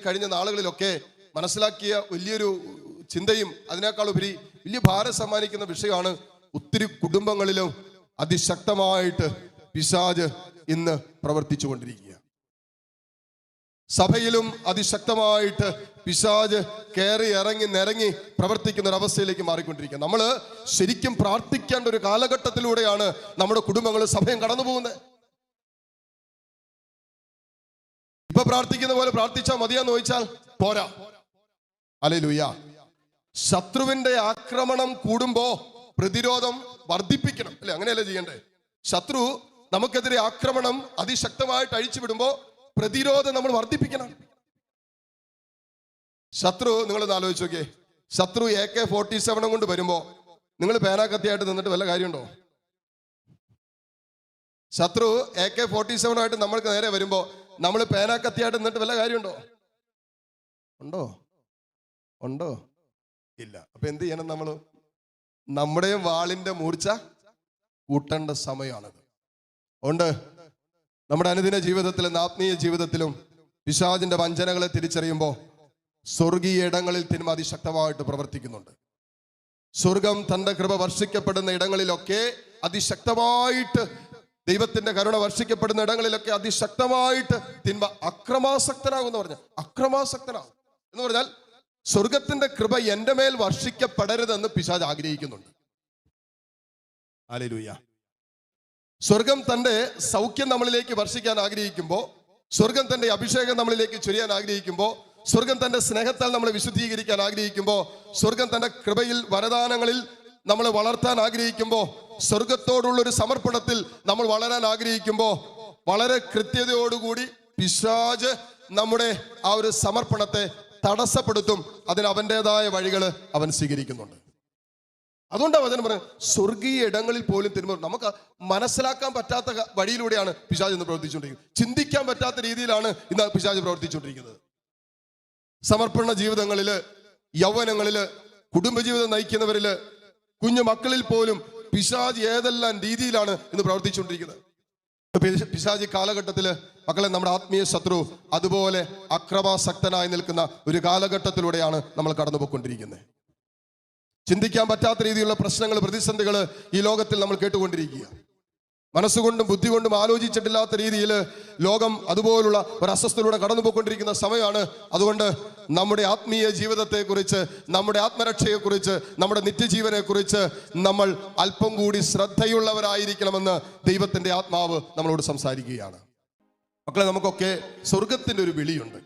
കഴിഞ്ഞ നാളുകളിലൊക്കെ മനസ്സിലാക്കിയ വലിയൊരു ചിന്തയും അതിനേക്കാൾ ഉപരി വലിയ ഭാരം സമ്മാനിക്കുന്ന വിഷയമാണ്. ഒത്തിരി കുടുംബങ്ങളിലും അതിശക്തമായിട്ട് പിശാച് ഇന്ന് പ്രവർത്തിച്ചു കൊണ്ടിരിക്കുക. സഭയിലും അതിശക്തമായിട്ട് പിശാച് കയറി ഇറങ്ങി നിരങ്ങി പ്രവർത്തിക്കുന്ന ഒരു അവസ്ഥയിലേക്ക് മാറിക്കൊണ്ടിരിക്കുക. നമ്മൾ ശരിക്കും പ്രാർത്ഥിക്കേണ്ട ഒരു കാലഘട്ടത്തിലൂടെയാണ് നമ്മുടെ കുടുംബങ്ങളും സഭയും കടന്നു പോകുന്നത്. ഇപ്പൊ പ്രാർത്ഥിക്കുന്ന പോലെ പ്രാർത്ഥിച്ചാൽ മതിയാന്ന് ചോദിച്ചാൽ പോരാ. ഹല്ലേലൂയ. ശത്രുവിന്റെ ആക്രമണം കൂടുമ്പോ പ്രതിരോധം വർദ്ധിപ്പിക്കണം, അല്ലെ? അങ്ങനെയല്ലേ ചെയ്യണ്ടേ? ശത്രു നമുക്കെതിരെ ആക്രമണം അതിശക്തമായിട്ട് അഴിച്ചുവിടുമ്പോ പ്രതിരോധം നമ്മൾ വർദ്ധിപ്പിക്കണം. ശത്രു, നിങ്ങളൊന്ന് ആലോചിച്ച് നോക്കിയേ, ശത്രു AK-47 കൊണ്ട് വരുമ്പോ നിങ്ങൾ പേനാക്കത്തിയായിട്ട് നിന്നിട്ട് വല്ല കാര്യമുണ്ടോ? ശത്രു AK-47 ആയിട്ട് നമ്മൾക്ക് നേരെ വരുമ്പോ നമ്മൾ പേനാക്കത്തിയായിട്ട് നിന്നിട്ട് വല്ല കാര്യമുണ്ടോ? ഉണ്ടോ? ഇല്ല. അപ്പൊ എന്ത് ചെയ്യണം? നമ്മൾ നമ്മുടെയും വാളിന്റെ മൂർച്ച കൂട്ടേണ്ട സമയമാണത്. അതുകൊണ്ട് നമ്മുടെ അനുദിന ജീവിതത്തിലും ആത്മീയ ജീവിതത്തിലും പിശാചിന്റെ വഞ്ചനകളെ തിരിച്ചറിയുമ്പോൾ സ്വർഗീയ ഇടങ്ങളിൽ തിന്മ അതിശക്തമായിട്ട് പ്രവർത്തിക്കുന്നുണ്ട്. സ്വർഗം തന്റെ കൃപ വർഷിക്കപ്പെടുന്ന ഇടങ്ങളിലൊക്കെ അതിശക്തമായിട്ട്, ദൈവത്തിന്റെ കരുണ വർഷിക്കപ്പെടുന്ന ഇടങ്ങളിലൊക്കെ അതിശക്തമായിട്ട് തിന്മ അക്രമാസക്തനാകും അക്രമാസക്തനാകും എന്ന് പറഞ്ഞാൽ സ്വർഗത്തിന്റെ കൃപ എന്റെ മേൽ വർഷിക്കപ്പെടരുതെന്ന് പിശാച് ആഗ്രഹിക്കുന്നുണ്ട്. ഹല്ലേലൂയ. സ്വർഗം തന്റെ സൗഖ്യം നമ്മളിലേക്ക് വർഷിക്കാൻ ആഗ്രഹിക്കുമ്പോ, സ്വർഗം തന്റെ അഭിഷേകം നമ്മളിലേക്ക് ചൊരിയാൻ ആഗ്രഹിക്കുമ്പോ, സ്വർഗം തന്റെ സ്നേഹത്താൽ നമ്മളെ വിശുദ്ധീകരിക്കാൻ ആഗ്രഹിക്കുമ്പോ, സ്വർഗം തന്റെ കൃപയിൽ വരദാനങ്ങളിൽ നമ്മളെ വളർത്താൻ ആഗ്രഹിക്കുമ്പോ, സ്വർഗത്തോടുള്ള ഒരു സമർപ്പണത്തിൽ നമ്മൾ വളരാൻ ആഗ്രഹിക്കുമ്പോ വളരെ കൃത്യതയോടുകൂടി പിശാച് നമ്മുടെ ആ ഒരു സമർപ്പണത്തെ തടസ്സപ്പെടുത്തും. അതിന് അവൻ്റെതായ വഴികൾ അവൻ സ്വീകരിക്കുന്നുണ്ട്. അതുകൊണ്ടാണ് വചനം പറയുന്നത് സ്വർഗീയ ഇടങ്ങളിൽ പോലും തിന്മ നമുക്ക് മനസ്സിലാക്കാൻ പറ്റാത്ത വഴിയിലൂടെയാണ് പിശാച് ഇന്ന് പ്രവർത്തിച്ചുകൊണ്ടിരിക്കുന്നത്. ചിന്തിക്കാൻ പറ്റാത്ത രീതിയിലാണ് ഇന്ന് പിശാച് പ്രവർത്തിച്ചുകൊണ്ടിരിക്കുന്നത്. സമർപ്പണ ജീവിതങ്ങളില്, യൗവനങ്ങളില്, കുടുംബജീവിതം നയിക്കുന്നവരില്, കുഞ്ഞു മക്കളിൽ പോലും പിശാച് ഏതെല്ലാം രീതിയിലാണ് ഇന്ന് പ്രവർത്തിച്ചുകൊണ്ടിരിക്കുന്നത്. പിശാചി കാലഘട്ടത്തില് മക്കളെ, നമ്മുടെ ആത്മീയ ശത്രു അതുപോലെ അക്രമാസക്തനായി നിൽക്കുന്ന ഒരു കാലഘട്ടത്തിലൂടെയാണ് നമ്മൾ കടന്നുപോയിക്കൊണ്ടിരിക്കുന്നത്. ചിന്തിക്കാൻ പറ്റാത്ത രീതിയിലുള്ള പ്രശ്നങ്ങൾ, പ്രതിസന്ധികൾ ഈ ലോകത്തിൽ നമ്മൾ കേട്ടുകൊണ്ടിരിക്കുക. മനസ്സുകൊണ്ടും ബുദ്ധി കൊണ്ടും ആലോചിച്ചിട്ടില്ലാത്ത രീതിയിൽ ലോകം അതുപോലുള്ള ഒരു അസ്വസ്ഥതയിലൂടെ കടന്നുപോയിക്കൊണ്ടിരിക്കുന്ന സമയമാണ്. അതുകൊണ്ട് നമ്മുടെ ആത്മീയ ജീവിതത്തെക്കുറിച്ച്, നമ്മുടെ ആത്മരക്ഷയെക്കുറിച്ച്, നമ്മുടെ നിത്യജീവനെക്കുറിച്ച് നമ്മൾ അല്പം കൂടി ശ്രദ്ധയുള്ളവരായിരിക്കണമെന്ന് ദൈവത്തിന്റെ ആത്മാവ് നമ്മളോട് സംസാരിക്കുകയാണ്. മക്കളെ, നമുക്കൊക്കെ സ്വർഗത്തിന്റെ ഒരു വിളിയുണ്ട്.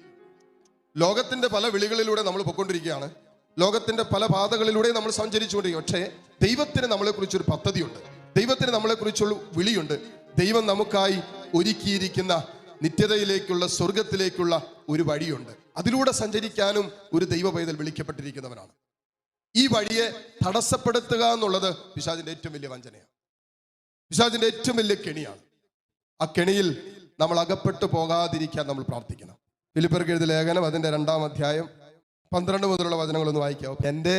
ലോകത്തിന്റെ പല വിളികളിലൂടെ നമ്മൾ പൊയ്ക്കൊണ്ടിരിക്കുകയാണ്. ലോകത്തിന്റെ പല പാതകളിലൂടെ നമ്മൾ സഞ്ചരിച്ചുകൊണ്ടിരിക്കും. പക്ഷേ ദൈവത്തിന് നമ്മളെക്കുറിച്ചൊരു പദ്ധതിയുണ്ട്. ദൈവത്തിന് നമ്മളെക്കുറിച്ചുള്ള വിളിയുണ്ട്. ദൈവം നമുക്കായി ഒരുക്കിയിരിക്കുന്ന നിത്യതയിലേക്കുള്ള, സ്വർഗത്തിലേക്കുള്ള ഒരു വഴിയുണ്ട്. അതിലൂടെ സഞ്ചരിക്കാനും ഒരു ദൈവ പൈതൽ വിളിക്കപ്പെട്ടിരിക്കുന്നവനാണ്. ഈ വഴിയെ തടസ്സപ്പെടുത്തുക എന്നുള്ളത് പിശാചിന്റെ ഏറ്റവും വലിയ വഞ്ചനയാണ്, പിശാചിന്റെ ഏറ്റവും വലിയ കെണിയാണ്. ആ കെണിയിൽ നമ്മൾ അകപ്പെട്ടു പോകാതിരിക്കാൻ നമ്മൾ പ്രാർത്ഥിക്കണം. ഫിലിപ്പിയർക്ക് എഴുതിയ ലേഖനം അതിന്റെ 2-ാം അധ്യായം 12 മുതലുള്ള വചനങ്ങളൊന്ന് വായിക്കാവോ? എൻ്റെ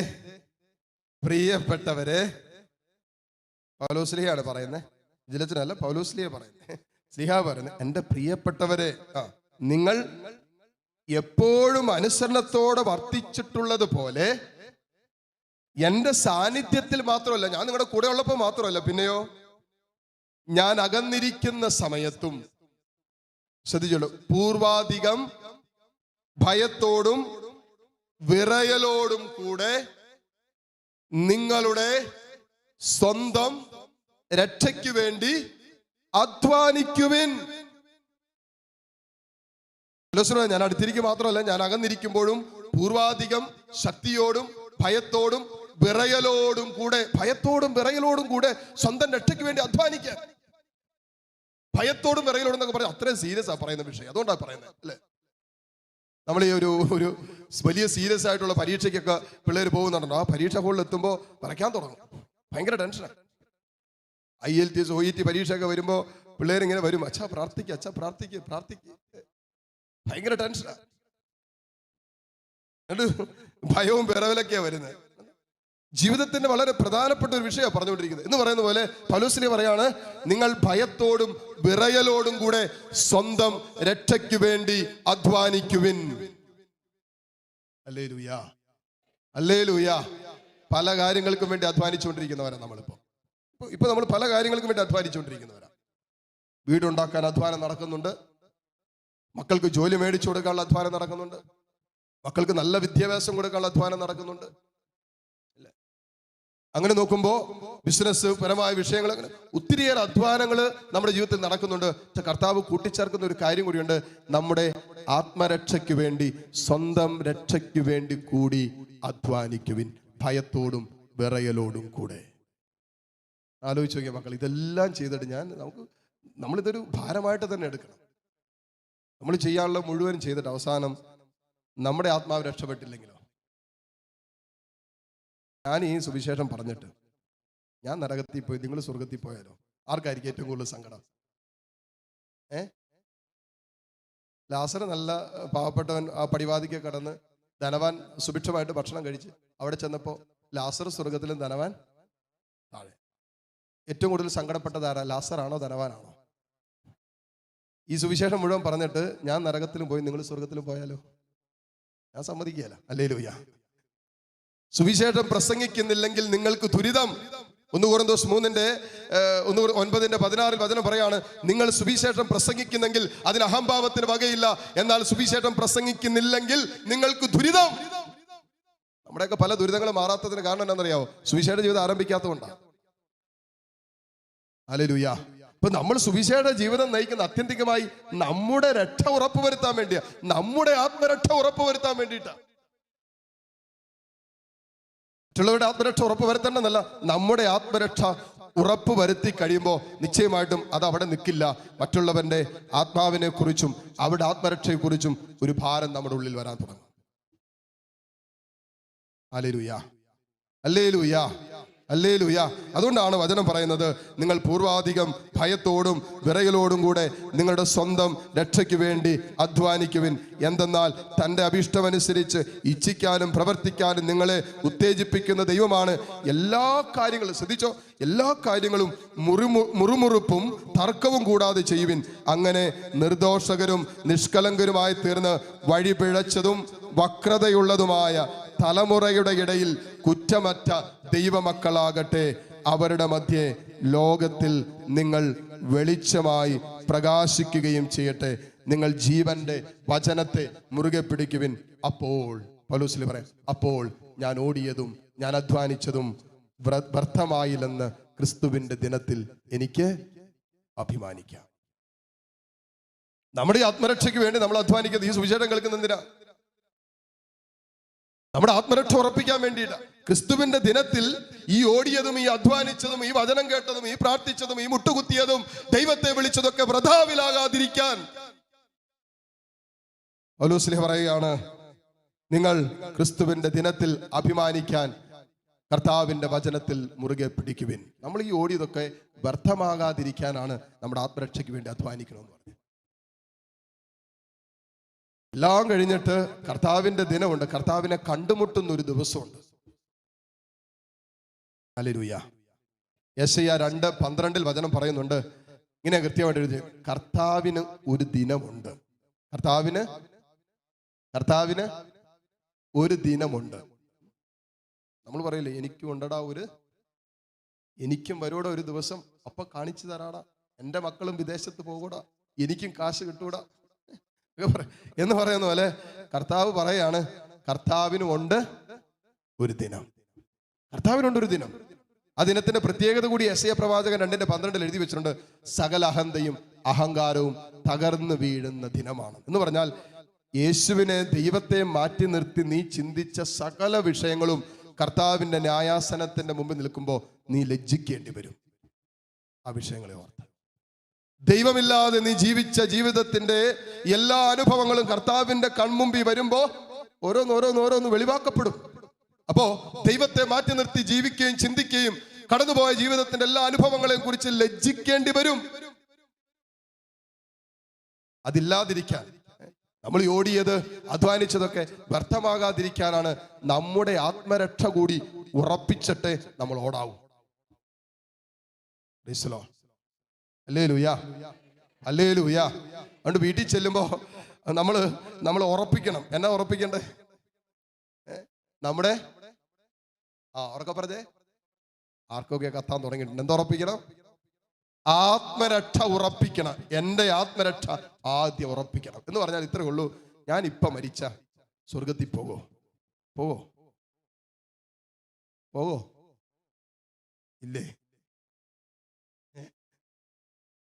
പ്രിയപ്പെട്ടവരെ, പൗലോസ്ലീഹയാണ് പറയുന്നത്, ജിലച്ചനല്ല, പൗലോസ്ലീഹ പറയുന്നത്, സ്ലീഹ പറയുന്നത്, എൻ്റെ പ്രിയപ്പെട്ടവരെ, നിങ്ങൾ എപ്പോഴും അനുസരണത്തോടെ വർത്തിച്ചിട്ടുള്ളത് പോലെ എൻ്റെ സാന്നിധ്യത്തിൽ മാത്രമല്ല, ഞാൻ നിങ്ങളുടെ കൂടെ ഉള്ളപ്പോൾ മാത്രമല്ല, പിന്നെയോ ഞാൻ അകന്നിരിക്കുന്ന സമയത്തും, ശ്രദ്ധിച്ചോളൂ, പൂർവാധികം ഭയത്തോടും വിറയലോടും കൂടെ നിങ്ങളുടെ സ്വന്തം രക്ഷയ്ക്ക് വേണ്ടി അധ്വാനിക്കുവിൻ. ഞാൻ അടുത്തിരിക്കുക മാത്രമല്ല, ഞാൻ അകന്നിരിക്കുമ്പോഴും പൂർവാധികം ശക്തിയോടും ഭയത്തോടും വിറയലോടും കൂടെ, ഭയത്തോടും വിറയലോടും കൂടെ സ്വന്തം രക്ഷയ്ക്ക് വേണ്ടി അധ്വാനിക്കാൻ. ഭയത്തോടും വിറയലോടും എന്നൊക്കെ പറയാം, അത്രയും സീരിയസ് ആ പറയുന്ന വിഷയം. അതുകൊണ്ടാണ് പറയുന്നത്, അല്ലേ? നമ്മൾ ഈ ഒരു വലിയ സീരിയസ് ആയിട്ടുള്ള പരീക്ഷയ്ക്കൊക്കെ പിള്ളേർ പോകുന്നുണ്ടോ, ആ പരീക്ഷ ഹോളിൽ എത്തുമ്പോൾ വരയ്ക്കാൻ തുടങ്ങും. ഭയങ്കര ടെൻഷനാണ്. IELTS OET പരീക്ഷയൊക്കെ വരുമ്പോൾ പിള്ളേരിങ്ങനെ വരും, അച്ഛാ പ്രാർത്ഥിക്കുക, അച്ഛാ പ്രാർത്ഥിക്കുക, പ്രാർത്ഥിക്കുക. ഭയങ്കര ടെൻഷനാണ്. ഭയവും വിറവലൊക്കെയാണ് വരുന്നത്. ജീവിതത്തിന്റെ വളരെ പ്രധാനപ്പെട്ട ഒരു വിഷയമാണ് പറഞ്ഞുകൊണ്ടിരിക്കുന്നത്. എന്ന് പറയുന്ന പോലെ പൗലോസ് പറയാണ്, നിങ്ങൾ ഭയത്തോടും വിറയലോടും കൂടെ സ്വന്തം രക്ഷയ്ക്ക് വേണ്ടി അധ്വാനിക്കുവിൻ. ഹല്ലേലൂയാ, ഹല്ലേലൂയാ. പല കാര്യങ്ങൾക്കും വേണ്ടി അധ്വാനിച്ചുകൊണ്ടിരിക്കുന്നവരാണ് ഇപ്പൊ നമ്മൾ പല കാര്യങ്ങൾക്കും വേണ്ടി അധ്വാനിച്ചുകൊണ്ടിരിക്കുന്നവരാണ്. വീടുണ്ടാക്കാൻ അധ്വാനം നടക്കുന്നുണ്ട്, മക്കൾക്ക് ജോലി മേടിച്ചു കൊടുക്കാനുള്ള അധ്വാനം നടക്കുന്നുണ്ട്, മക്കൾക്ക് നല്ല വിദ്യാഭ്യാസം കൊടുക്കാനുള്ള അധ്വാനം നടക്കുന്നുണ്ട്. അങ്ങനെ നോക്കുമ്പോൾ ബിസിനസ് പരമായ വിഷയങ്ങൾ, അങ്ങനെ ഒത്തിരിയേറെ അധ്വാനങ്ങൾ നമ്മുടെ ജീവിതത്തിൽ നടക്കുന്നുണ്ട്. പക്ഷെ കർത്താവ് കൂട്ടിച്ചേർക്കുന്ന ഒരു കാര്യം കൂടിയുണ്ട്. നമ്മുടെ ആത്മരക്ഷയ്ക്ക് വേണ്ടി, സ്വന്തം രക്ഷയ്ക്ക് വേണ്ടി കൂടി അധ്വാനിക്കുവിൻ, ഭയത്തോടും വിറയലോടും കൂടെ. ആലോചിച്ച് നോക്കിയ മക്കൾ, ഇതെല്ലാം ചെയ്തിട്ട് നമ്മളിതൊരു ഭാരമായിട്ട് തന്നെ എടുക്കണം. നമ്മൾ ചെയ്യാനുള്ള മുഴുവൻ ചെയ്തിട്ട് അവസാനം നമ്മുടെ ആത്മാവ് രക്ഷപ്പെട്ടില്ലെങ്കിലോ? ഞാൻ ഈ സുവിശേഷം പറഞ്ഞിട്ട് ഞാൻ നരകത്തിൽ പോയി, നിങ്ങൾ സ്വർഗത്തിൽ പോയാലോ? ആർക്കായിരിക്കും ഏറ്റവും കൂടുതൽ സങ്കടം? ലാസർ നല്ല പാവപ്പെട്ടവൻ ആ പടിവാതിക്ക് കടന്ന്, ധനവാൻ സുഭിക്ഷമായിട്ട് ഭക്ഷണം കഴിച്ച് അവിടെ ചെന്നപ്പോൾ ലാസർ സ്വർഗത്തിലും ധനവാൻ താഴെ. ഏറ്റവും കൂടുതൽ സങ്കടപ്പെട്ടത് ആരാ? ലാസറാണോ ധനവാനാണോ? ഈ സുവിശേഷം മുഴുവൻ പറഞ്ഞിട്ട് ഞാൻ നരകത്തിലും പോയി, നിങ്ങൾ സ്വർഗത്തിലും പോയാലോ? ഞാൻ സമ്മതിക്കുകയല്ല. ഹല്ലേലൂയ. സുവിശേഷം പ്രസംഗിക്കുന്നില്ലെങ്കിൽ നിങ്ങൾക്ക് ദുരിതം. 1 കൊരിന്ത്യർ 3:9-16 വചനം പറയാണ്, നിങ്ങൾ സുവിശേഷം പ്രസംഗിക്കുന്നെങ്കിൽ അതിന് അഹംഭാവത്തിന് വകയില്ല, എന്നാൽ സുവിശേഷം പ്രസംഗിക്കുന്നില്ലെങ്കിൽ നിങ്ങൾക്ക് ദുരിതം. നമ്മുടെയൊക്കെ പല ദുരിതങ്ങളും മാറാത്തതിന് കാരണം എന്താണെന്നറിയാവോ? സുവിശേഷ ജീവിതം ആരംഭിക്കാത്തതുകൊണ്ടാണ്. ഹല്ലേലൂയ. ഇപ്പൊ നമ്മൾ സുവിശേഷ ജീവിതം നയിക്കുന്ന അത്യന്തികമായി നമ്മുടെ രക്ഷ ഉറപ്പുവരുത്താൻ വേണ്ടിയാ, നമ്മുടെ ആത്മരക്ഷ ഉറപ്പുവരുത്താൻ വേണ്ടിയിട്ടാണ്. മറ്റുള്ളവരുടെ ആത്മരക്ഷ ഉറപ്പുവരുത്തേണ്ടെന്നല്ല, നമ്മുടെ ആത്മരക്ഷ ഉറപ്പുവരുത്തി കഴിയുമ്പോൾ നിശ്ചയമായിട്ടും അത് അവിടെ നിൽക്കില്ല. മറ്റുള്ളവന്റെ ആത്മാവിനെ കുറിച്ചും അവരുടെ ആത്മരക്ഷയെക്കുറിച്ചും ഒരു ഭാരം നമ്മുടെ ഉള്ളിൽ വരാൻ തുടങ്ങും. Hallelujah, hallelujah, hallelujah. അതുകൊണ്ടാണ് വചനം പറയുന്നത്, നിങ്ങൾ പൂർവാധികം ഭയത്തോടും വിറയലോടും കൂടെ നിങ്ങളുടെ സ്വന്തം രക്ഷയ്ക്ക് വേണ്ടി അധ്വാനിക്കുവിൻ. എന്തെന്നാൽ തൻ്റെ അഭിഷ്ടമനുസരിച്ച് ഇച്ഛിക്കാനും പ്രവർത്തിക്കാനും നിങ്ങളെ ഉത്തേജിപ്പിക്കുന്ന ദൈവമാണ്. എല്ലാ കാര്യങ്ങളും ശ്രദ്ധിച്ചോ, എല്ലാ കാര്യങ്ങളും മുറുമുറുപ്പും തർക്കവും കൂടാതെ ചെയ്യുവിൻ. അങ്ങനെ നിർദോഷകരും നിഷ്കളങ്കരുമായി തീർന്ന് വഴി പിഴച്ചതും വക്രതയുള്ളതുമായ തലമുറയുടെ ഇടയിൽ കുറ്റമറ്റ ദൈവമക്കളാകട്ടെ. അവരുടെ മധ്യേ ലോകത്തിൽ നിങ്ങൾ വെളിച്ചമായി പ്രകാശിക്കുകയും ചെയ്യട്ടെ. നിങ്ങൾ ജീവന്റെ വചനത്തെ മുറുകെ പിടിക്കുവിൻ. അപ്പോൾ പൗലോസ് പറയാം, അപ്പോൾ ഞാൻ ഓടിയതും ഞാൻ അധ്വാനിച്ചതും വ്യർത്ഥമായില്ലെന്ന് ക്രിസ്തുവിന്റെ ദിനത്തിൽ എനിക്ക് അഭിമാനിക്കാം. നമ്മുടെ ആത്മരക്ഷയ്ക്ക് വേണ്ടി നമ്മൾ അധ്വാനിക്കുന്നത് ഈ സുവിശേഷം കേൾക്കുന്നതിനാ, നമ്മുടെ ആത്മരക്ഷ ഉറപ്പിക്കാൻ വേണ്ടിയിട്ട്. ക്രിസ്തുവിന്റെ ദിനത്തിൽ ഈ ഓടിയതും ഈ അധ്വാനിച്ചതും ഈ വചനം കേട്ടതും ഈ പ്രാർത്ഥിച്ചതും ഈ മുട്ടുകുത്തിയതും ദൈവത്തെ വിളിച്ചതൊക്കെ വൃഥാവിലാകാതിരിക്കാൻ പൗലോസ് പറയുകയാണ്, നിങ്ങൾ ക്രിസ്തുവിന്റെ ദിനത്തിൽ അഭിമാനിക്കാൻ കർത്താവിന്റെ വചനത്തിൽ മുറുകെ പിടിക്കുവിൻ. നമ്മൾ ഈ ഓടിയതൊക്കെ വ്യർത്ഥമാകാതിരിക്കാനാണ് നമ്മുടെ ആത്മരക്ഷയ്ക്ക് വേണ്ടി അധ്വാനിക്കണമെന്ന് പറഞ്ഞു. എല്ലാം കഴിഞ്ഞിട്ട് കർത്താവിന്റെ ദിനമുണ്ട്, കർത്താവിനെ കണ്ടുമുട്ടുന്ന ഒരു ദിവസമുണ്ട്. ഹല്ലേലൂയ. യെശയ്യാ 2:12 വചനം പറയുന്നുണ്ട്, ഇങ്ങനെ കൃത്യമായിട്ട് എഴുതി, കർത്താവിന് ഒരു ദിനമുണ്ട്. കർത്താവിന് ഒരു ദിനമുണ്ട്. നമ്മൾ പറയില്ലേ, എനിക്കും ഉണ്ടടാ എനിക്കും വരൂടാ ഒരു ദിവസം, അപ്പൊ കാണിച്ചു തരാടാ, എൻ്റെ മക്കളും വിദേശത്ത് പോകൂടാ, എനിക്കും കാശ് കിട്ടൂടാ എന്ന് പറയുന്ന പോലെ കർത്താവ് പറയാണ്, കർത്താവിനുണ്ട് ഒരു ദിനം. കർത്താവിനുണ്ട് ഒരു ദിനം. ആ ദിനത്തിന്റെ പ്രത്യേകത കൂടി യെശയ്യാ പ്രവാചകൻ 2:12 എഴുതി വെച്ചിട്ടുണ്ട്. സകല അഹന്തയും അഹങ്കാരവും തകർന്നു വീഴുന്ന ദിനമാണ് എന്ന് പറഞ്ഞാൽ, യേശുവിനെ ദൈവത്തെ മാറ്റി നിർത്തി നീ ചിന്തിച്ച സകല വിഷയങ്ങളും കർത്താവിന്റെ ന്യായാസനത്തിന്റെ മുമ്പിൽ നിൽക്കുമ്പോൾ നീ ലജ്ജിക്കേണ്ടി വരും. ആ വിഷയങ്ങളെ ഓർത്ത് ദൈവമില്ലാതെ നീ ജീവിച്ച ജീവിതത്തിന്റെ എല്ലാ അനുഭവങ്ങളും കർത്താവിന്റെ കൺമുമ്പിൽ വരുമ്പോ ഓരോന്നോരോന്ന് വെളിവാക്കപ്പെടും. അപ്പോ ദൈവത്തെ മാറ്റി നിർത്തി ജീവിക്കുകയും ചിന്തിക്കുകയും കടന്നുപോയ ജീവിതത്തിന്റെ എല്ലാ അനുഭവങ്ങളെയും കുറിച്ച് ലജ്ജിക്കേണ്ടി വരും. അതില്ലാതിരിക്കാൻ നമ്മൾ ഓടിയത് അധ്വാനിച്ചതൊക്കെ വ്യർത്ഥമാകാതിരിക്കാനാണ് നമ്മുടെ ആത്മരക്ഷ കൂടി ഉറപ്പിച്ചിട്ട് നമ്മൾ ഓടാവൂ. Hallelujah, hallelujah. അതുകൊണ്ട് വീട്ടിൽ ചെല്ലുമ്പോ നമ്മൾ ഉറപ്പിക്കണം. എന്നാ ഉറപ്പിക്കണ്ടേ? നമ്മുടെ ഉറക്കെ പറഞ്ഞേ, ആർക്കൊക്കെ കത്താൻ തുടങ്ങിയിട്ടുണ്ട്. എന്തുറപ്പിക്കണം? ആത്മരക്ഷ ഉറപ്പിക്കണം. എൻ്റെ ആത്മരക്ഷ ആദ്യം ഉറപ്പിക്കണം എന്ന് പറഞ്ഞാൽ ഇത്രേ ഉള്ളൂ. ഞാൻ ഇപ്പൊ മരിച്ച സ്വർഗത്തിൽ പോകോ? ഇല്ലേ?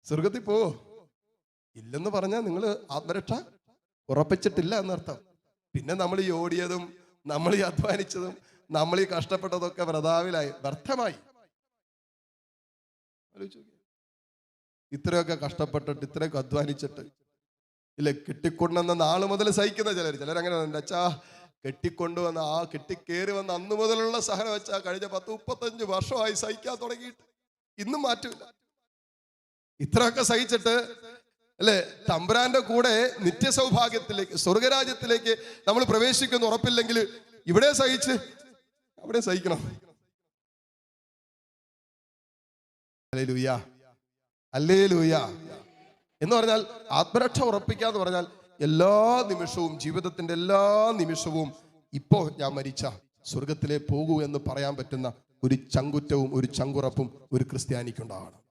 സ്വർഗത്തിൽ പോവോ? ഇല്ലെന്ന് പറഞ്ഞാൽ നിങ്ങൾ ആത്മരക്ഷ ഉറപ്പിച്ചിട്ടില്ല എന്നർത്ഥം. പിന്നെ നമ്മൾ ഈ ഓടിയതും നമ്മൾ ഈ അധ്വാനിച്ചതും നമ്മൾ ഈ കഷ്ടപ്പെട്ടതൊക്കെ വ്യർത്ഥമായി. ഇത്രയൊക്കെ കഷ്ടപ്പെട്ടിട്ട് ഇത്രയൊക്കെ അധ്വാനിച്ചിട്ട് ഇല്ലേ, കെട്ടിക്കൊണ്ടുവന്ന നാള് മുതൽ സഹിക്കുന്ന ചിലരങ്ങനെ അച്ഛാ കെട്ടിക്കൊണ്ടുവന്ന കെട്ടിക്കേറി വന്ന അന്ന് മുതലുള്ള സഹനം വെച്ചാൽ കഴിഞ്ഞ 10-35 വർഷമായി സഹിക്കാൻ തുടങ്ങിയിട്ട് ഇന്നും മാറ്റമില്ല. ഇത്രയൊക്കെ സഹിച്ചിട്ട് അല്ലെ തമ്പുരാന്റെ കൂടെ നിത്യസൗഭാഗ്യത്തിലേക്ക് സ്വർഗരാജ്യത്തിലേക്ക് നമ്മൾ പ്രവേശിക്കുന്ന ഉറപ്പില്ലെങ്കിൽ ഇവിടെ സഹിച്ച് അവിടെ സഹിക്കണം. ഹല്ലേലൂയ, ഹല്ലേലൂയ എന്ന് പറഞ്ഞാൽ ആത്മരക്ഷ ഉറപ്പിക്കുക എന്ന് പറഞ്ഞാൽ എല്ലാ നിമിഷവും, ജീവിതത്തിന്റെ എല്ലാ നിമിഷവും ഇപ്പോ ഞാൻ മരിച്ച സ്വർഗത്തിലേ പോകൂ എന്ന് പറയാൻ പറ്റുന്ന ഒരു ചങ്കുറ്റവും ഒരു ചങ്കുറപ്പും ഒരു ക്രിസ്ത്യാനിക്കുണ്ടാവണം.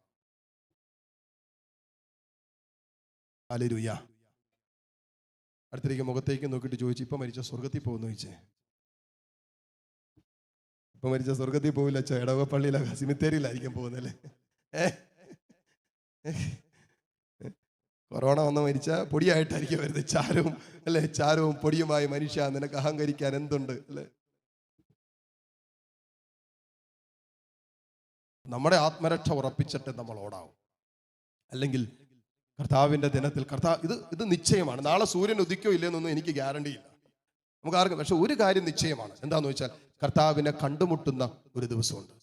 ഹല്ലേലൂയ. അടുത്തിരിക്കും മുഖത്തേക്ക് നോക്കിയിട്ട് ചോദിച്ചു, ഇപ്പൊ മരിച്ച സ്വർഗത്തിൽ പോകുന്നു ചോദിച്ചേ. ഇപ്പൊ മരിച്ച സ്വർഗത്തിൽ പോവില്ല അച്ഛാ, ഇടവപ്പള്ളിയില സിമിത്തേരിയിലായിരിക്കും പോകുന്നല്ലേ. കൊറോണ വന്ന് മരിച്ച പൊടിയായിട്ടായിരിക്കും വരുന്നത്. ചാരവും അല്ലെ, ചാരവും പൊടിയുമായി മനുഷ്യ നിനക്ക് അഹങ്കരിക്കാൻ എന്തുണ്ട് അല്ലെ. നമ്മുടെ ആത്മരക്ഷ ഉറപ്പിച്ചിട്ട് നമ്മൾ ഓടാവും. അല്ലെങ്കിൽ കർത്താവിന്റെ ദിനത്തിൽ ഇത് നിശ്ചയമാണ്. നാളെ സൂര്യൻ ഉദിക്കോ ഇല്ലെന്നൊന്നും എനിക്ക് ഗ്യാരണ്ടി ഇല്ല നമുക്ക് ആർക്കും. പക്ഷെ ഒരു കാര്യം നിശ്ചയമാണ്. എന്താന്ന് വെച്ചാൽ കർത്താവിനെ കണ്ടുമുട്ടുന്ന ഒരു ദിവസമുണ്ട്.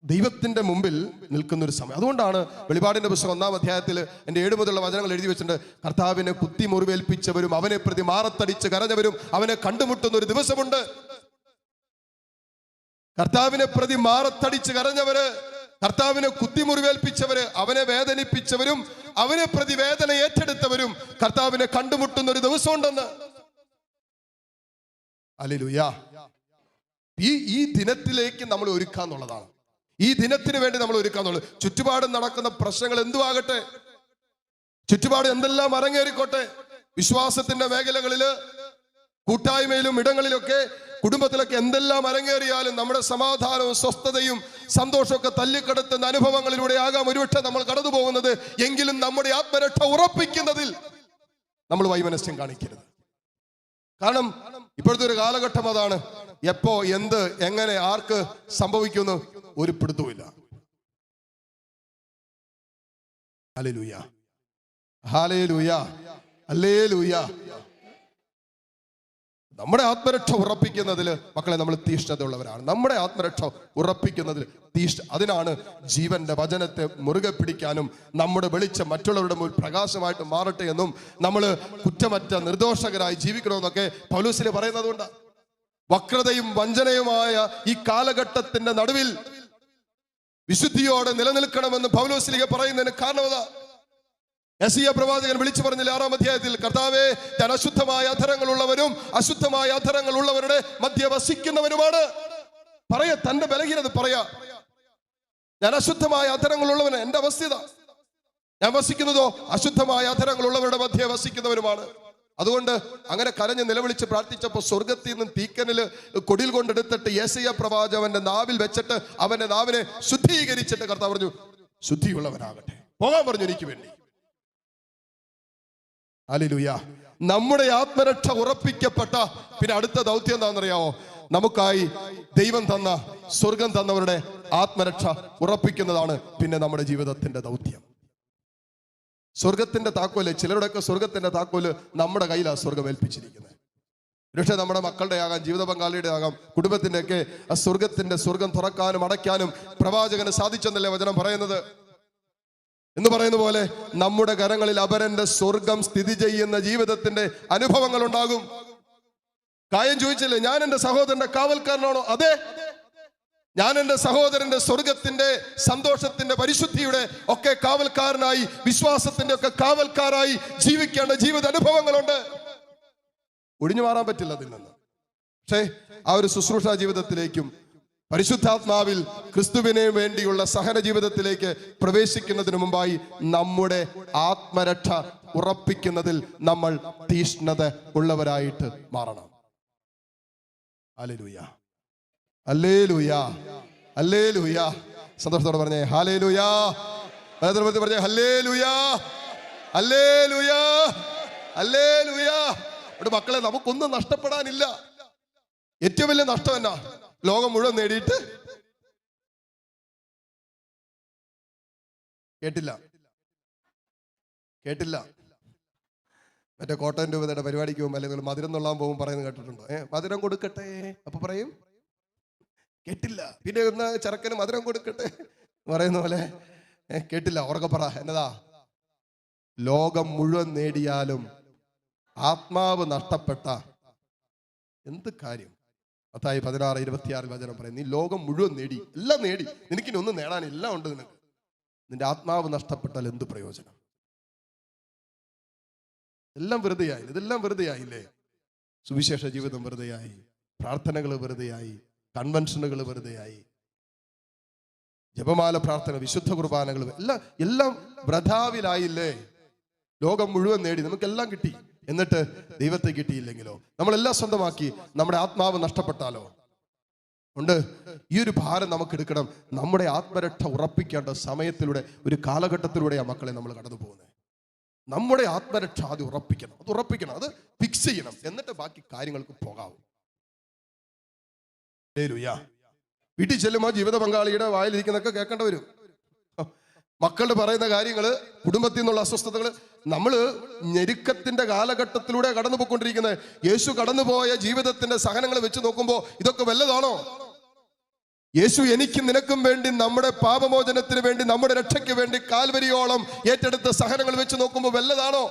ദൈവത്തിന്റെ മുമ്പിൽ നിൽക്കുന്ന ഒരു സമയം. അതുകൊണ്ടാണ് വെളിപാടിന്റെ പുസ്തകം 1-ാം അധ്യായത്തിൽ എൻ്റെ 7 മുതലുള്ള വചനങ്ങൾ എഴുതി വെച്ചിട്ടുണ്ട്. കർത്താവിനെ കുത്തി മുറിവേൽപ്പിച്ചവരും അവനെ പ്രതി മാറത്തടിച്ച് കരഞ്ഞവരും അവനെ കണ്ടുമുട്ടുന്ന ഒരു ദിവസമുണ്ട്. കർത്താവിനെ പ്രതി മാറത്തടിച്ച് കരഞ്ഞവര്, കർത്താവിനെ കുത്തിമുറിവേൽപ്പിച്ചവര്, അവനെ വേദനിപ്പിച്ചവരും അവനെ പ്രതി വേദന ഏറ്റെടുത്തവരും കർത്താവിനെ കണ്ടുമുട്ടുന്ന ഒരു ദിവസമുണ്ടെന്ന്. ഹല്ലേലൂയ. ഈ ദിനത്തിലേക്ക് നമ്മൾ ഒരുക്കാന്നുള്ളതാണ്. ഈ ദിനത്തിന് വേണ്ടി നമ്മൾ ഒരുക്കാന്നുള്ളത്. ചുറ്റുപാടും നടക്കുന്ന പ്രശ്നങ്ങൾ എന്തുവാകട്ടെ, ചുറ്റുപാട് എന്തെല്ലാം അരങ്ങേറിക്കോട്ടെ, വിശ്വാസത്തിന്റെ മേഖലകളില്, കൂട്ടായ്മയിലും ഇടങ്ങളിലൊക്കെ, കുടുംബത്തിലൊക്കെ എന്തെല്ലാം അരങ്ങേറിയാലും നമ്മുടെ സമാധാനവും സ്വസ്ഥതയും സന്തോഷമൊക്കെ തല്ലിക്കെടുത്തുന്ന അനുഭവങ്ങളിലൂടെ ആകാം ഒരുപക്ഷെ നമ്മൾ കടന്നു പോകുന്നത്. എങ്കിലും നമ്മുടെ ആത്മരക്ഷ ഉറപ്പിക്കുന്നതിൽ നമ്മൾ വൈമനസ്യം കാണിക്കരുത്. കാരണം ഇപ്പോഴത്തെ ഒരു കാലഘട്ടം അതാണ്. എപ്പോ എന്ത് എങ്ങനെ ആർക്ക് സംഭവിക്കുന്നു ഒരു പിടുത്തവുമില്ല. Hallelujah, hallelujah, hallelujah. നമ്മുടെ ആത്മരക്ഷ ഉറപ്പിക്കുന്നതിൽ മക്കളെ നമ്മൾ തീഷ്ണതയുള്ളവരാണ്. നമ്മുടെ ആത്മരക്ഷ ഉറപ്പിക്കുന്നതിൽ അതിനാണ് ജീവന്റെ വചനത്തെ മുറുകെ പിടിക്കാനും നമ്മുടെ വെളിച്ചം മറ്റുള്ളവരുടെ മുന്നിൽ പ്രകാശമായിട്ട് മാറട്ടെ എന്നും നമ്മൾ കുറ്റമറ്റ നിർദോഷകരായി ജീവിക്കണമെന്നൊക്കെ പൗലോസിൽ പറയുന്നത് കൊണ്ട്. വക്രതയും വഞ്ചനയുമായ ഈ കാലഘട്ടത്തിന്റെ നടുവിൽ വിശുദ്ധിയോടെ നിലനിൽക്കണമെന്ന് പൗലോസിലേക്ക് പറയുന്നതിന് കാരണമതാ. യെശയ്യാ പ്രവാചകൻ വിളിച്ചു പറഞ്ഞില്ല 6-ാം അധ്യായത്തിൽ, കർത്താവേ ഞാൻ അശുദ്ധമായ അധരങ്ങളുള്ളവരും അശുദ്ധമായ അധരങ്ങളുള്ളവരുടെ മധ്യ വസിക്കുന്നവനുമാണ്. തന്റെ ബലഹീനത പറയാ. ഞാൻ അശുദ്ധമായ അധരങ്ങളുള്ളവന്, എന്റെ അവസ്ഥ ഞാൻ വസിക്കുന്നതോ അശുദ്ധമായ അധരങ്ങളുള്ളവരുടെ മധ്യ വസിക്കുന്നവരുമാണ്. അതുകൊണ്ട് അങ്ങനെ കരഞ്ഞ് നിലവിളിച്ച് പ്രാർത്ഥിച്ചപ്പോൾ സ്വർഗത്തിൽ നിന്നും തീക്കനില് കൊടിൽ കൊണ്ടെടുത്തിട്ട് യെശയ്യാ പ്രവാചകന്റെ നാവിൽ വെച്ചിട്ട് അവന്റെ നാവിനെ ശുദ്ധീകരിച്ചിട്ട് കർത്താവ് പറഞ്ഞു, ശുദ്ധിയുള്ളവനാകട്ടെ, പോകാൻ പറഞ്ഞു എനിക്ക് വേണ്ടി. ഹല്ലേലൂയ. നമ്മുടെ ആത്മരക്ഷ ഉറപ്പിക്കപ്പെട്ട പിന്നെ അടുത്ത ദൗത്യം എന്താണെന്നറിയാമോ? നമുക്കായി ദൈവം തന്ന, സ്വർഗം തന്നവരുടെ ആത്മരക്ഷ ഉറപ്പിക്കുന്നതാണ് പിന്നെ നമ്മുടെ ജീവിതത്തിന്റെ ദൗത്യം. സ്വർഗത്തിന്റെ താക്കോല്, ചിലരുടെയൊക്കെ സ്വർഗത്തിന്റെ താക്കോല് നമ്മുടെ കയ്യിലാണ് സ്വർഗം ഏൽപ്പിച്ചിരിക്കുന്നത്. പക്ഷേ നമ്മുടെ മക്കളുടെ ആകാം, ജീവിത പങ്കാളിയുടെ ആകാം, കുടുംബത്തിന്റെ ഒക്കെ ആ സ്വർഗം തുറക്കാനും അടയ്ക്കാനും പ്രവാചകന് സാധിച്ചെന്നല്ലേ വചനം പറയുന്നത്. എന്ന് പറയുന്ന പോലെ നമ്മുടെ കരങ്ങളിൽ അപരന്റെ സ്വർഗം സ്ഥിതി ചെയ്യുന്ന ജീവിതത്തിന്റെ അനുഭവങ്ങൾ ഉണ്ടാകും. കായം ചോദിച്ചില്ലേ, ഞാൻ എന്റെ സഹോദരന്റെ കാവൽക്കാരനാണോ? അതെ. ഞാൻ എൻ്റെ സഹോദരന്റെ സ്വർഗത്തിന്റെ സന്തോഷത്തിന്റെ പരിശുദ്ധിയുടെ ഒക്കെ കാവൽക്കാരനായി, വിശ്വാസത്തിന്റെ ഒക്കെ കാവൽക്കാരായി ജീവിക്കേണ്ട ജീവിത അനുഭവങ്ങളുണ്ട്. ഒഴിഞ്ഞു മാറാൻ പറ്റില്ല അതിൽ നിന്ന്. പക്ഷേ ആ ഒരു ശുശ്രൂഷ ജീവിതത്തിലേക്കും പരിശുദ്ധാത്മാവിൽ ക്രിസ്തുവിനെ വേണ്ടിയുള്ള സഹന ജീവിതത്തിലേക്ക് പ്രവേശിക്കുന്നതിന് മുമ്പായി നമ്മുടെ ആത്മരക്ഷ ഉറപ്പിക്കുന്നതിൽ നമ്മൾ തീഷ്ണത ഉള്ളവരായിട്ട് മാറണം. Hallelujah, hallelujah, hallelujah. സന്തോഷത്തോടെ പറഞ്ഞേ ഹല്ലേലൂയ. പറഞ്ഞേ ഹല്ലേലൂയ, ഹല്ലേലൂയ, ഹല്ലേലൂയ. ഇവിടെ മക്കളെ, നമുക്കൊന്നും നഷ്ടപ്പെടാനില്ല. ഏറ്റവും വലിയ നഷ്ടം എന്നാ? ലോകം മുഴുവൻ നേടിയിട്ട് കേട്ടില്ല മറ്റേ കോട്ടയം രൂപതയുടെ പരിപാടിക്ക് പോകുമ്പോൾ അല്ലെങ്കിൽ മധുരം തൊള്ളാൻ പോകുമ്പോൾ പറയുന്നത് കേട്ടിട്ടുണ്ടോ? മധുരം കൊടുക്കട്ടെ. അപ്പൊ പറയും കേട്ടില്ല. പിന്നെ ഒന്ന് ചെറുക്കന് മധുരം കൊടുക്കട്ടെ പറയുന്ന പോലെ കേട്ടില്ല. ഉറക്കെ പറ, എന്നതാ? ലോകം മുഴുവൻ നേടിയാലും ആത്മാവ് നഷ്ടപ്പെട്ട എന്ത് കാര്യം? മത്തായി 16:26 വചനം പറയും, നീ ലോകം മുഴുവൻ നേടി, എല്ലാം നേടി, നിനക്കിനി ഒന്നും നേടാൻ എല്ലാം ഉണ്ട് നിനക്ക്, നിന്റെ ആത്മാവ് നഷ്ടപ്പെട്ടാൽ എന്ത് പ്രയോജനം? എല്ലാം വെറുതെയായി. ഇതെല്ലാം വെറുതെയായില്ലേ? സുവിശേഷ ജീവിതം വെറുതെയായി, പ്രാർത്ഥനകൾ വെറുതെയായി, കൺവെൻഷനുകൾ വെറുതെയായി, ജപമാല പ്രാർത്ഥന, വിശുദ്ധ കുർബാനകൾ എല്ലാം വൃഥാവിലായില്ലേ? ലോകം മുഴുവൻ നേടി, നമുക്കെല്ലാം കിട്ടി, എന്നിട്ട് ദൈവത്തെ കിട്ടിയില്ലെങ്കിലോ? നമ്മളെല്ലാം സ്വന്തമാക്കി നമ്മുടെ ആത്മാവ് നഷ്ടപ്പെട്ടാലോ? ഉണ്ട്. ഈ ഒരു ഭാരം നമുക്ക് എടുക്കണം. നമ്മുടെ ആത്മരക്ഷ ഉറപ്പിക്കേണ്ട സമയത്തിലൂടെ, ഒരു കാലഘട്ടത്തിലൂടെയാണ് മക്കളെ നമ്മൾ കടന്നു പോകുന്നത്. നമ്മുടെ ആത്മരക്ഷ ആദ്യം ഉറപ്പിക്കണം, അത് ഫിക്സ് ചെയ്യണം, എന്നിട്ട് ബാക്കി കാര്യങ്ങൾക്ക് പോകാവൂ. വീട്ടിൽ ചെല്ലുമ്പോൾ ജീവിത പങ്കാളിയുടെ വായിലിരിക്കുന്നൊക്കെ കേൾക്കേണ്ട വരും. മക്കളുടെ പറയുന്ന കാര്യങ്ങള്, കുടുംബത്തിൽ നിന്നുള്ള അസ്വസ്ഥതകൾ. നമ്മള് ഞെരുക്കത്തിന്റെ കാലഘട്ടത്തിലൂടെ കടന്നു പോയിക്കൊണ്ടിരിക്കുന്നത്. യേശു കടന്നുപോയ ജീവിതത്തിന്റെ സഹനങ്ങൾ വെച്ച് നോക്കുമ്പോൾ ഇതൊക്കെ വല്ലതാണോ? യേശു എനിക്കും നിനക്കും വേണ്ടി, നമ്മുടെ പാപമോചനത്തിന് വേണ്ടി, നമ്മുടെ രക്ഷയ്ക്ക് വേണ്ടി കാൽവരിയോളം ഏറ്റെടുത്ത സഹനങ്ങൾ വെച്ച് നോക്കുമ്പോൾ വല്ലതാണോ?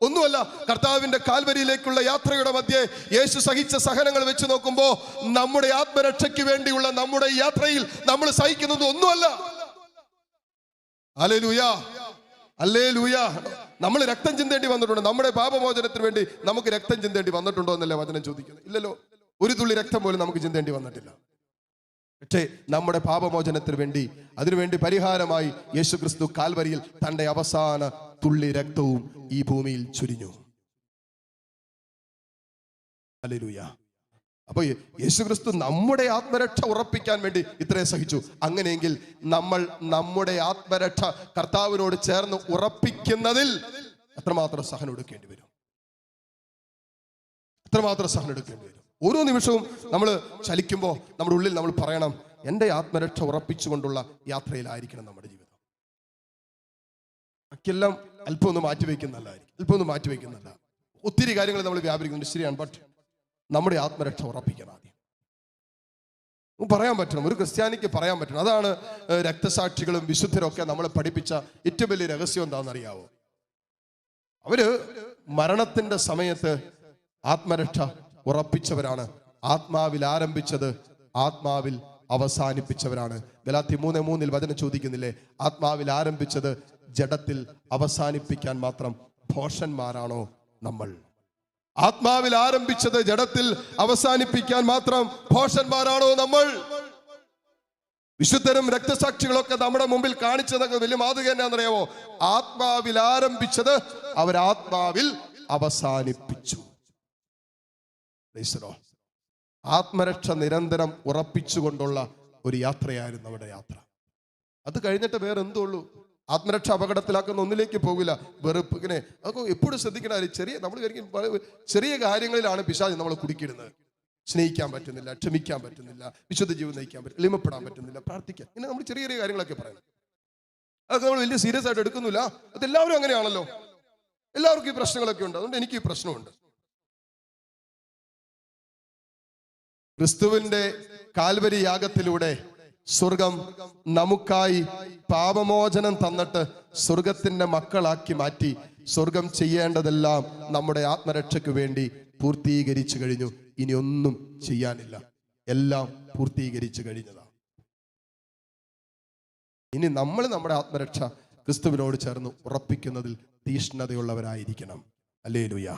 ഒന്നുമല്ല. കർത്താവിന്റെ കാൽവരിയിലേക്കുള്ള യാത്രയുടെ മധ്യേ യേശു സഹിച്ച സഹനങ്ങൾ വെച്ച് നോക്കുമ്പോൾ നമ്മുടെ ആത്മരക്ഷയ്ക്ക് വേണ്ടിയുള്ള നമ്മുടെ യാത്രയിൽ നമ്മൾ സഹിക്കുന്നത് ഒന്നുമല്ല. Hallelujah, hallelujah. നമ്മൾ രക്തം ചിന്തേണ്ടി വന്നിട്ടുണ്ട്. നമ്മുടെ പാപമോചനത്തിന് വേണ്ടി നമുക്ക് രക്തം ചിന്തേണ്ടി വന്നിട്ടുണ്ടോ എന്നല്ലേ വചനം ചോദിക്കുന്നത്? ഇല്ലല്ലോ. ഒരു തുള്ളി രക്തം പോലും നമുക്ക് ചിന്തേണ്ടി വന്നിട്ടില്ല. പക്ഷേ നമ്മുടെ പാപമോചനത്തിന് വേണ്ടി, അതിനുവേണ്ടി പരിഹാരമായി യേശുക്രിസ്തു കാൽവരിയിൽ തന്റെ അവസാന തുള്ളി രക്തവും ഈ ഭൂമിയിൽ ചൊരിഞ്ഞു. ഹല്ലേലൂയ. അപ്പൊ യേശുക്രിസ്തു നമ്മുടെ ആത്മരക്ഷ ഉറപ്പിക്കാൻ വേണ്ടി ഇത്രയും സഹിച്ചു. അങ്ങനെയെങ്കിൽ നമ്മൾ നമ്മുടെ ആത്മരക്ഷ കർത്താവിനോട് ചേർന്ന് ഉറപ്പിക്കുന്നതിൽ എത്രമാത്രം സഹനം എടുക്കേണ്ടി വരും? എത്രമാത്രം സഹനം എടുക്കേണ്ടി വരും? ഓരോ നിമിഷവും നമ്മൾ ചലിക്കുമ്പോൾ നമ്മുടെ ഉള്ളിൽ നമ്മൾ പറയണം, എൻ്റെ ആത്മരക്ഷ ഉറപ്പിച്ചുകൊണ്ടുള്ള യാത്രയിലായിരിക്കണം നമ്മുടെ ജീവിതം. ബാക്കിയെല്ലാം അല്പം ഒന്ന് മാറ്റിവെക്കുന്നല്ല. ഒത്തിരി കാര്യങ്ങൾ നമ്മൾ വ്യാപരിക്കുന്നുണ്ട്, ശരിയാണ്. ബട്ട് നമ്മുടെ ആത്മരക്ഷ ഉറപ്പിക്കണം. ആദ്യം പറയാൻ പറ്റണം, ഒരു ക്രിസ്ത്യാനിക്ക് പറയാൻ പറ്റണം. അതാണ് രക്തസാക്ഷികളും വിശുദ്ധരും ഒക്കെ നമ്മളെ പഠിപ്പിച്ച ഏറ്റവും വലിയ രഹസ്യം എന്താണെന്നറിയാവോ? അവര് മരണത്തിന്റെ സമയത്ത് ആത്മരക്ഷ ഉറപ്പിച്ചവരാണ്. ആത്മാവിൽ ആരംഭിച്ചത് ആത്മാവിൽ അവസാനിപ്പിച്ചവരാണ്. ഗലാത്യർ 3:3 വചനം ചോദിക്കുന്നില്ലേ, ആത്മാവിൽ ആരംഭിച്ചത് ജഡത്തിൽ അവസാനിപ്പിക്കാൻ മാത്രം ഭോഷന്മാരാണോ നമ്മൾ? ആത്മാവിൽ ആരംഭിച്ചത് ജഡത്തിൽ അവസാനിപ്പിക്കാൻ മാത്രം ഭോഷന്മാരാണോ നമ്മൾ? വിശുദ്ധരും രക്തസാക്ഷികളൊക്കെ നമ്മുടെ മുമ്പിൽ കാണിച്ചതൊക്കെ വലിയ മാതൃക എന്നാണെന്നറിയാമോ? ആത്മാവിൽ ആരംഭിച്ചത് അവരാത്മാവിൽ അവസാനിപ്പിച്ചു. ആത്മരക്ഷ നിരന്തരം ഉറപ്പിച്ചുകൊണ്ടുള്ള ഒരു യാത്രയായിരുന്നു നമ്മുടെ യാത്ര. അത് കഴിഞ്ഞിട്ട് വേറെ എന്തുള്ളൂ? ആത്മരക്ഷ അപകടത്തിലാക്കുന്ന ഒന്നിലേക്ക് പോകില്ല. വെറുപ്പ്, ഇങ്ങനെ അതൊക്കെ എപ്പോഴും ശ്രദ്ധിക്കണം. നമ്മൾ ചെറിയ കാര്യങ്ങളിലാണ് പിശാച് നമ്മൾ കുടുക്കിയിടുന്നത്. സ്നേഹിക്കാൻ പറ്റുന്നില്ല, ക്ഷമിക്കാൻ പറ്റുന്നില്ല, വിശുദ്ധ ജീവിതം നയിക്കാൻ പറ്റില്ല, എളിമപ്പെടാൻ പറ്റുന്നില്ല, പ്രാർത്ഥിക്കാൻ, ഇങ്ങനെ നമ്മൾ ചെറിയ ചെറിയ കാര്യങ്ങളൊക്കെ പറയുന്നത്. അതൊക്കെ നമ്മൾ വലിയ സീരിയസ് ആയിട്ട് എടുക്കുന്നില്ല. അതെല്ലാവരും അങ്ങനെയാണല്ലോ. എല്ലാവർക്കും ഈ പ്രശ്നങ്ങളൊക്കെ ഉണ്ട്. അതുകൊണ്ട് എനിക്ക് ഈ പ്രശ്നമുണ്ട്. ക്രിസ്തുവിന്റെ കാൽവരി യാഗത്തിലൂടെ സ്വർഗം നമുക്കായി പാപമോചനം തന്നിട്ട് സ്വർഗത്തിന്റെ മക്കളാക്കി മാറ്റി. സ്വർഗം ചെയ്യേണ്ടതെല്ലാം നമ്മുടെ ആത്മരക്ഷയ്ക്ക് വേണ്ടി പൂർത്തീകരിച്ചു കഴിഞ്ഞു. ഇനി ഒന്നും ചെയ്യാനില്ല, എല്ലാം പൂർത്തീകരിച്ചു കഴിഞ്ഞതാണ്. ഇനി നമ്മൾ നമ്മുടെ ആത്മരക്ഷ ക്രിസ്തുവിനോട് ചേർന്ന് ഉറപ്പിക്കുന്നതിൽ തീഷ്ണതയുള്ളവരായിരിക്കണം. ഹല്ലേലൂയ.